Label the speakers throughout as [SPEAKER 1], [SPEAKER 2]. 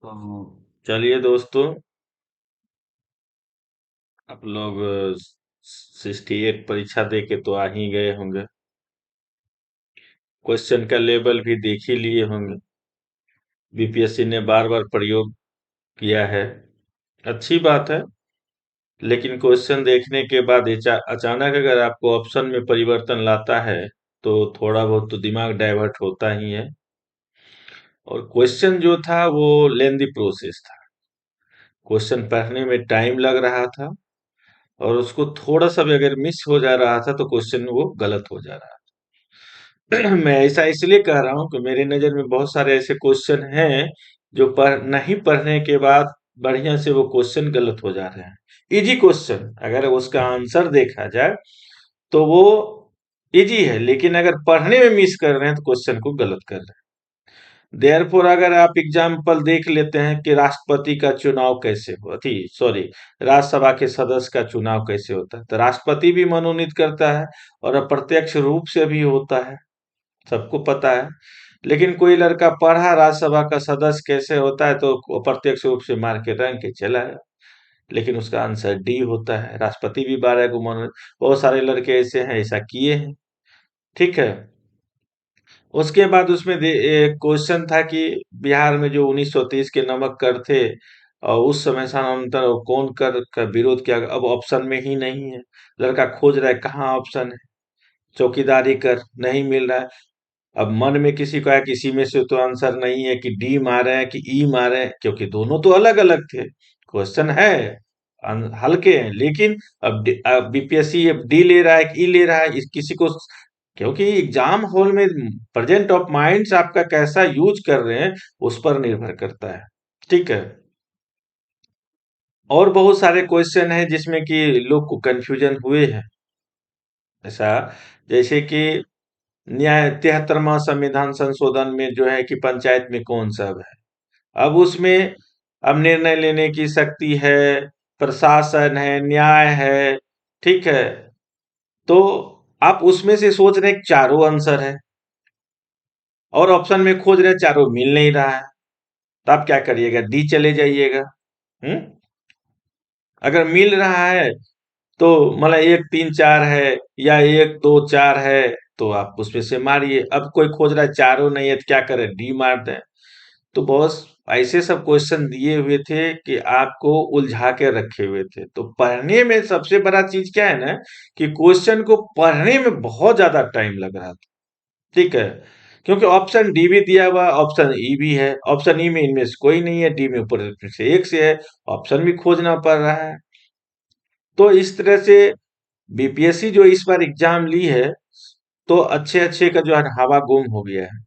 [SPEAKER 1] तो चलिए दोस्तों, आप लोग 68 परीक्षा दे के तो आ ही गए होंगे। क्वेश्चन का लेवल भी देख ही लिए होंगे। बीपीएससी ने बार बार प्रयोग किया है, अच्छी बात है। लेकिन क्वेश्चन देखने के बाद अचानक अगर आपको ऑप्शन में परिवर्तन लाता है तो थोड़ा बहुत तो दिमाग डाइवर्ट होता ही है। और क्वेश्चन जो था वो लेंदी प्रोसेस था। क्वेश्चन पढ़ने में टाइम लग रहा था, और उसको थोड़ा सा भी अगर मिस हो जा रहा था तो क्वेश्चन वो गलत हो जा रहा था। मैं ऐसा इसलिए कह रहा हूँ कि मेरे नजर में बहुत सारे ऐसे क्वेश्चन हैं जो नहीं पढ़ने के बाद बढ़िया से वो क्वेश्चन गलत हो जा रहे हैं। इजी क्वेश्चन अगर उसका आंसर देखा जाए तो वो इजी है, लेकिन अगर पढ़ने में मिस कर रहे हैं तो क्वेश्चन को गलत कर रहे हैं। देयरफॉर अगर आप एग्जाम्पल देख लेते हैं कि राष्ट्रपति का चुनाव कैसे हो थी सॉरी राज्यसभा के सदस्य का चुनाव कैसे होता है, तो राष्ट्रपति भी मनोनीत करता है और अप्रत्यक्ष रूप से भी होता है, सबको पता है। लेकिन कोई लड़का पढ़ा राज्यसभा का सदस्य कैसे होता है तो अप्रत्यक्ष रूप से मार के रंग के चला है, लेकिन उसका आंसर डी होता है। राष्ट्रपति भी 12 को मनोनीत, बहुत सारे लड़के ऐसे हैं ऐसा किए हैं। ठीक है। उसके बाद उसमें क्वेश्चन था कि बिहार में जो 1930 के नमक कर थे और उस समय समानांतर कौन कर का विरोध किया, अब ऑप्शन में ही नहीं है। लड़का खोज रहा है कहाँ ऑप्शन है। चौकीदारी कर नहीं मिल रहा है। अब मन में किसी का है कि इसी में से तो आंसर नहीं है, कि डी मारे हैं कि ई मारे हैं, क्योंकि दोनों तो अलग अलग थे। क्वेश्चन है हल्के हैं, लेकिन अब बीपीएससी अब डी ले रहा है कि ई ले रहा है, इस किसी को, क्योंकि एग्जाम हॉल में प्रेजेंट ऑफ माइंड्स आपका कैसा यूज कर रहे हैं उस पर निर्भर करता है। ठीक है। और बहुत सारे क्वेश्चन हैं जिसमें कि लोग को कंफ्यूजन हुए हैं। ऐसा जैसे कि न्याय 73वां संविधान संशोधन में जो है कि पंचायत में कौन सा है। अब उसमें अब निर्णय लेने की शक्ति है, प्रशासन है, न्याय है। ठीक है। तो आप उसमें से सोच रहे हैं कि चारों आंसर है, और ऑप्शन में खोज रहे हैं चारों मिल नहीं रहा है। तो आप क्या करिएगा, डी चले जाइएगा। हम्म। अगर मिल रहा है तो मतलब 1 3 4 है या 1 2 4 है, तो आप उसमें से मारिए। अब कोई खोज रहा है चारों नहीं है तो क्या करें, डी मार दें। तो बहुत ऐसे सब क्वेश्चन दिए हुए थे कि आपको उलझा के रखे हुए थे। तो पढ़ने में सबसे बड़ा चीज क्या है ना, कि क्वेश्चन को पढ़ने में बहुत ज्यादा टाइम लग रहा था। ठीक है। क्योंकि ऑप्शन डी भी दिया हुआ, ऑप्शन ई भी है, ऑप्शन ई में इनमें से कोई नहीं है, डी में ऊपर से एक से है, ऑप्शन भी खोजना पड़ रहा है। तो इस तरह से बीपीएससी जो इस बार एग्जाम ली है, तो अच्छे अच्छे का जो है हवा गुम हो गया है।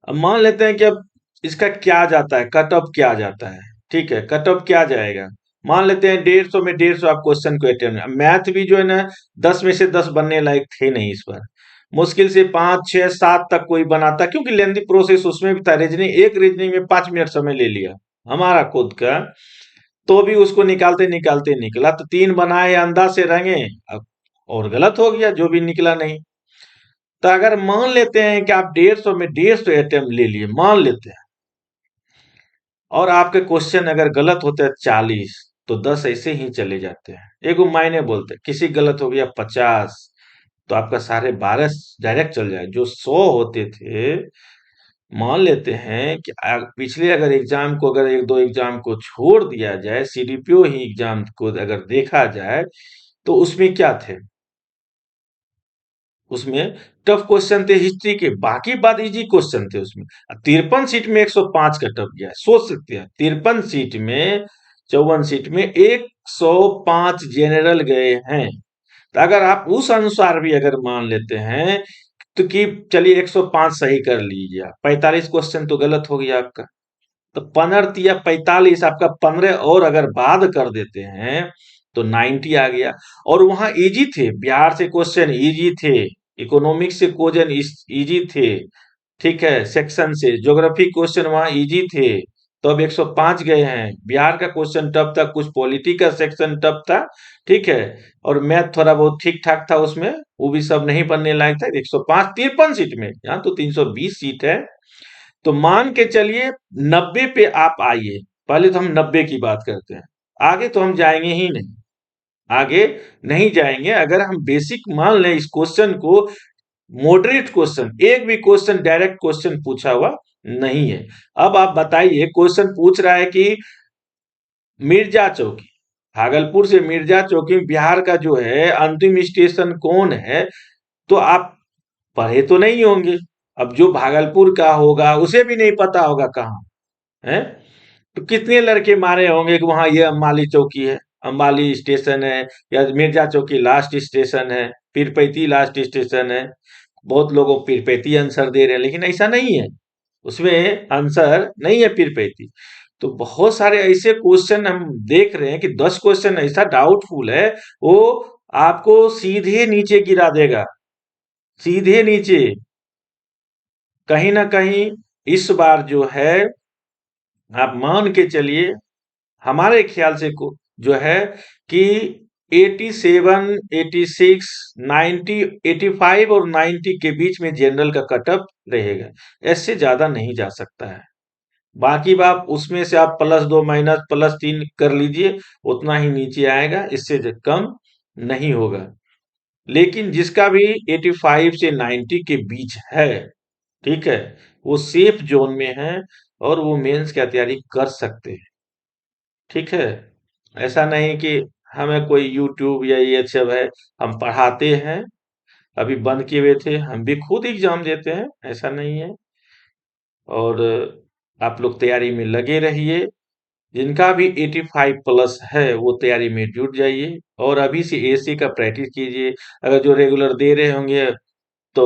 [SPEAKER 1] अब मान लेते हैं कि अब इसका क्या जाता है, कट ऑफ क्या जाता है। ठीक है, कट ऑफ क्या जाएगा। मान लेते हैं 150 में 150 आप क्वेश्चन को अटेम्प्ट, मैथ भी जो है ना 10 में से 10 बनने लायक थे नहीं इस बार। मुश्किल से 5 6 7 तक कोई बनाता, क्योंकि लेंदी प्रोसेस उसमें भी था। रीजनिंग, एक रीजनिंग में 5 मिनट समय ले लिया हमारा खुद का, तो भी उसको निकालते निकालते निकला तो 3 बनाए अंदाज से रंगे। अब और गलत हो गया जो भी निकला नहीं। तो अगर मान लेते हैं कि आप 150 में 150 अटेम्प्ट ले लिए, मान लेते हैं, और आपके क्वेश्चन अगर गलत होते हैं 40, तो 10 ऐसे ही चले जाते हैं। एक मायने बोलते हैं, किसी गलत हो गया 50, तो आपका साढ़े 12 डायरेक्ट चल जाए। जो 100 होते थे, मान लेते हैं कि पिछले अगर एग्जाम को, अगर एक दो एग्जाम को छोड़ दिया जाए, सीडीपीओ ही एग्जाम को अगर देखा जाए, तो उसमें क्या थे, उसमें टफ क्वेश्चन थे हिस्ट्री के, बाकी बात इजी क्वेश्चन थे उसमें। 53 सीट में 105 का टफ गया, सोच सकते हैं 53 सीट में, 54 सीट में 105 जनरल गए हैं। तो अगर आप उस अनुसार भी अगर मान लेते हैं, तो कि चलिए 105 सही कर लीजिए, 45 क्वेश्चन तो गलत हो गया आपका। तो 15 या 45 आपका 15 और अगर बाद कर देते हैं तो 90 आ गया। और वहां इजी थे, बिहार से क्वेश्चन इजी थे, इकोनॉमिक्स से क्वेश्चन इजी थे। ठीक है, सेक्शन से ज्योग्राफी क्वेश्चन वहां इजी थे। तो अब 105 गए हैं। बिहार का क्वेश्चन टफ था, कुछ पॉलिटी का सेक्शन टफ था। ठीक है। और मैथ थोड़ा बहुत ठीक ठाक था उसमें, वो भी सब नहीं बनने लायक था। 105 53 सीट में, यहाँ तो 320 सीट है। तो मान के चलिए 90 पे आप आइए। पहले तो हम 90 की बात करते हैं, आगे तो हम जाएंगे ही नहीं, आगे नहीं जाएंगे अगर हम बेसिक मान लें इस क्वेश्चन को। मॉडरेट क्वेश्चन, एक भी क्वेश्चन डायरेक्ट क्वेश्चन पूछा हुआ नहीं है। अब आप बताइए, क्वेश्चन पूछ रहा है कि मिर्जा चौकी, भागलपुर से मिर्जा चौकी बिहार का जो है अंतिम स्टेशन कौन है, तो आप पढ़े तो नहीं होंगे। अब जो भागलपुर का होगा उसे भी नहीं पता होगा कहाँ है। तो कितने लड़के मारे होंगे कि वहां ये अम्बाली चौकी है, अम्बाली स्टेशन है, या मिर्जा चौकी लास्ट स्टेशन है, पीरपैती लास्ट स्टेशन है। बहुत लोगों पीरपैती आंसर दे रहे हैं, लेकिन ऐसा नहीं है, उसमें आंसर नहीं है पीरपैती। तो बहुत सारे ऐसे क्वेश्चन हम देख रहे हैं कि 10 क्वेश्चन ऐसा डाउटफुल है, वो आपको सीधे नीचे गिरा देगा, सीधे नीचे। कहीं ना कहीं इस बार जो है, आप मान के चलिए, हमारे ख्याल से जो है कि 87, 86, 90, 85 और 90 के बीच में जनरल का कटअप रहेगा। इससे ज्यादा नहीं जा सकता है। बाकी आप उसमें से आप +2 माइनस +3 कर लीजिए, उतना ही नीचे आएगा, इससे कम नहीं होगा। लेकिन जिसका भी 85 से 90 के बीच है, ठीक है, वो सेफ जोन में है और वो मेंस की तैयारी कर सकते हैं। ठीक है, ऐसा नहीं कि हमें कोई यूट्यूब या ये सब है, हम पढ़ाते हैं। अभी बंद किए हुए थे, हम भी खुद एग्जाम देते हैं, ऐसा नहीं है। और आप लोग तैयारी में लगे रहिए। जिनका भी 85 प्लस है वो तैयारी में जुट जाइए और अभी से एसी का प्रैक्टिस कीजिए। अगर जो रेगुलर दे रहे होंगे तो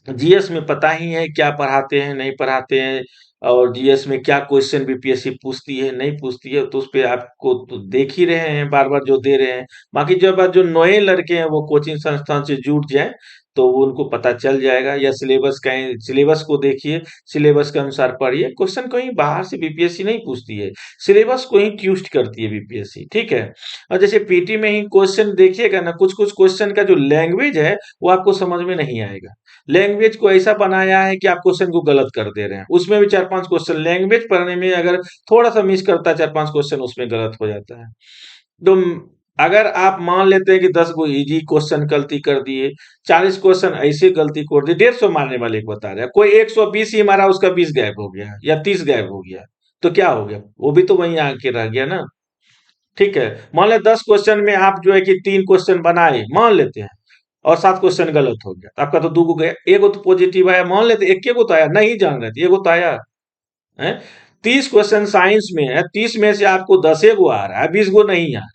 [SPEAKER 1] जीएस में पता ही है क्या पढ़ाते हैं नहीं पढ़ाते हैं, और जीएस में क्या क्वेश्चन बीपीएससी पूछती है नहीं पूछती है, तो उस पे आपको तो देख ही रहे हैं बार बार जो दे रहे हैं। बाकी जब जो नए लड़के हैं वो कोचिंग संस्थान से जुट जाए तो वो उनको पता चल जाएगा, या सिलेबस का, सिलेबस को देखिए, सिलेबस के अनुसार पढ़िए। क्वेश्चन कहीं बाहर से बीपीएससी नहीं पूछती है, सिलेबस को ही ट्यूस्ट करती है बीपीएससी, ठीक है। और जैसे पीटी में ही क्वेश्चन देखिएगा ना, कुछ कुछ क्वेश्चन का जो लैंग्वेज है वो आपको समझ में नहीं आएगा। लैंग्वेज को ऐसा बनाया है कि आप क्वेश्चन को गलत कर दे रहे हैं, उसमें भी 4-5 क्वेश्चन लैंग्वेज पढ़ने में अगर थोड़ा सा मिस करता है, 4-5 क्वेश्चन उसमें गलत हो जाता है। तो अगर आप मान लेते हैं कि 10 गो इजी क्वेश्चन गलती कर दिए, 40 क्वेश्चन ऐसे गलती कर दिए, 150 मारने वाले को बता रहे हैं, कोई 120 ही मारा, उसका 20 गायब हो गया या 30 गायब हो गया, तो क्या हो गया, वो भी तो वहीं आके रह गया ना। ठीक है, मान ले 10 क्वेश्चन में आप जो है कि 3 क्वेश्चन बनाए, मान लेते हैं, और 7 क्वेश्चन गलत हो गया, तो आपका तो 2 गो गया, एगो तो पॉजिटिव आया, मान लेते एक को तो आया, नहीं जान रहे थे, एगो तो आया है। 30 क्वेश्चन साइंस में है, 30 में से आपको 10 गो आ रहा है, 20 गो नहीं आ रहा।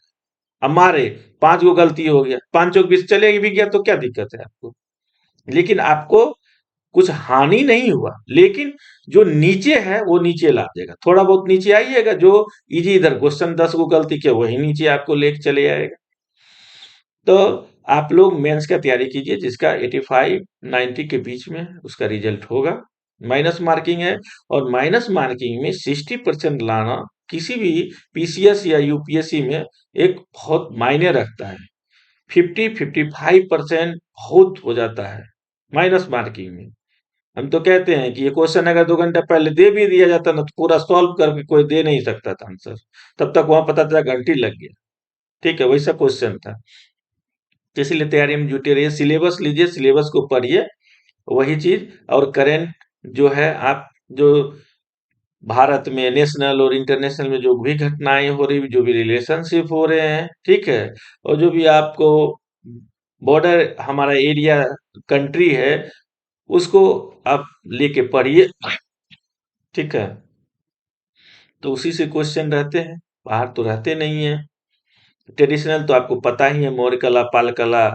[SPEAKER 1] अब मारे 5 गो गलती हो गया, 5 चौक 20 चले भी गया, तो क्या दिक्कत है आपको। लेकिन आपको कुछ हानि नहीं हुआ, लेकिन जो नीचे है वो नीचे ला देगा, थोड़ा बहुत नीचे आइएगा, जो इजी इधर क्वेश्चन 10 गो गलती किया वही नीचे आपको लेके चले आएगा। तो आप लोग मेंस का तैयारी कीजिए, जिसका 85 90 के बीच में उसका रिजल्ट होगा। माइनस मार्किंग है, और माइनस मार्किंग में 60% लाना किसी भी पीसीएस या यूपीएससी में एक बहुत मायने रखता है। 50-55% बहुत हो जाता है माइनस मार्किंग में। हम तो कहते हैं कि ये क्वेश्चन अगर 2 घंटे पहले दे भी दिया जाता ना, तो पूरा सॉल्व करके कोई दे नहीं सकता था आंसर, तब तक वहां पता चला घंटी लग गया। ठीक है, वैसा क्वेश्चन था। तो इसीलिए तैयारी में जुटे रहिए, सिलेबस लीजिए, सिलेबस को पढ़िए, वही चीज। और करेंट जो है, आप जो भारत में नेशनल और इंटरनेशनल में जो भी घटनाएं हो रही, जो भी रिलेशनशिप हो रहे हैं, ठीक है, और जो भी आपको बॉर्डर हमारा एरिया कंट्री है, उसको आप लेके पढ़िए, ठीक है। तो उसी से क्वेश्चन रहते हैं, बाहर तो रहते नहीं है। ट्रेडिशनल तो आपको पता ही है, मौर्य कला, पाल कला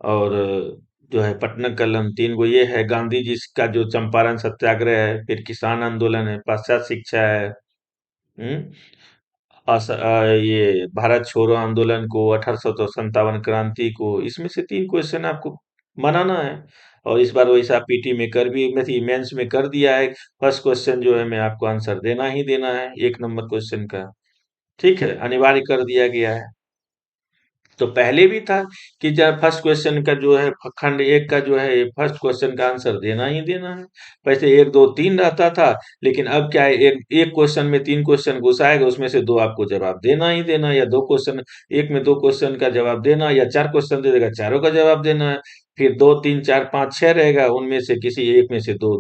[SPEAKER 1] और जो है पटना कलम, 3 गो ये है। गांधी जी का जो चंपारण सत्याग्रह है, फिर किसान आंदोलन है, पाश्चात्य शिक्षा है, हम्म ये भारत छोड़ो आंदोलन को, 1857 क्रांति को, इसमें से 3 क्वेश्चन आपको बनाना है। और इस बार वैसा पीटी में कर भी, मैं मेंस में कर दिया है, फर्स्ट क्वेश्चन जो है मैं आपको आंसर देना ही देना है 1 नंबर क्वेश्चन का। ठीक है, अनिवार्य कर दिया गया है। तो पहले भी था कि जब फर्स्ट क्वेश्चन का जो है खंड एक का जो है फर्स्ट क्वेश्चन का आंसर देना ही देना है। वैसे एक दो तीन रहता था, लेकिन अब क्या है, एक एक क्वेश्चन में तीन क्वेश्चन घुसाएगा, उसमें से दो आपको जवाब देना ही देना है, या दो क्वेश्चन, एक में दो क्वेश्चन का जवाब देना, या चार क्वेश्चन दे देगा, चारों का जवाब देना है। फिर दो तीन चार पाँच छह रहेगा, उनमें से किसी एक में से दो,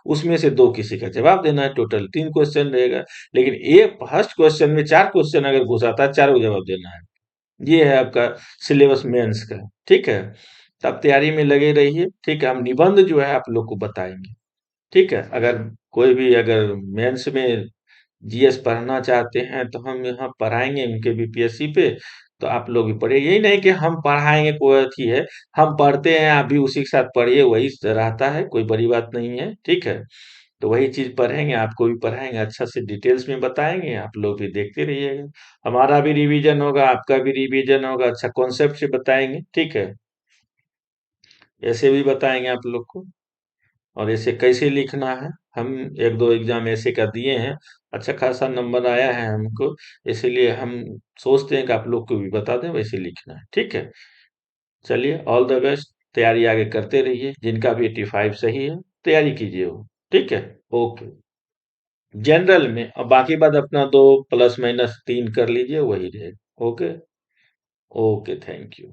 [SPEAKER 1] उसमें से दो किसी का जवाब देना है, टोटल तीन क्वेश्चन रहेगा। लेकिन एक फर्स्ट क्वेश्चन में चार क्वेश्चन अगर घुसाता है, चारों को जवाब देना है। ये है आपका सिलेबस मेंस का। ठीक है, तो आप तैयारी में लगे रहिए। ठीक है, हम निबंध जो है आप लोग को बताएंगे। ठीक है, अगर कोई भी अगर मेंस में जीएस पढ़ना चाहते हैं तो हम यहाँ पढ़ाएंगे उनके बीपीएससी पे। तो आप लोग भी पढ़िए, यही नहीं कि हम पढ़ाएंगे कोई अथी है, हम पढ़ते हैं आप भी उसी के साथ पढ़िए, वही रहता है, कोई बड़ी बात नहीं है। ठीक है, तो वही चीज पढ़ेंगे, आपको भी पढ़ाएंगे, अच्छा से डिटेल्स में बताएंगे, आप लोग भी देखते रहिएगा। हमारा भी रिवीजन होगा, आपका भी रिवीजन होगा, अच्छा कॉन्सेप्ट से बताएंगे। ठीक है, ऐसे भी बताएंगे आप लोग को, और ऐसे कैसे लिखना है। हम एक दो एग्जाम ऐसे का दिए हैं, अच्छा खासा नंबर आया है हमको, इसीलिए हम सोचते हैं कि आप लोग को भी बता दें वैसे लिखना है। ठीक है, चलिए ऑल द बेस्ट, तैयारी आगे करते रहिए, जिनका भी 85 सही है तैयारी कीजिए वो। ठीक है, ओके। जनरल में, और बाकी बात अपना दो प्लस माइनस तीन कर लीजिए, वही रहेगा। Okay, okay, thank you.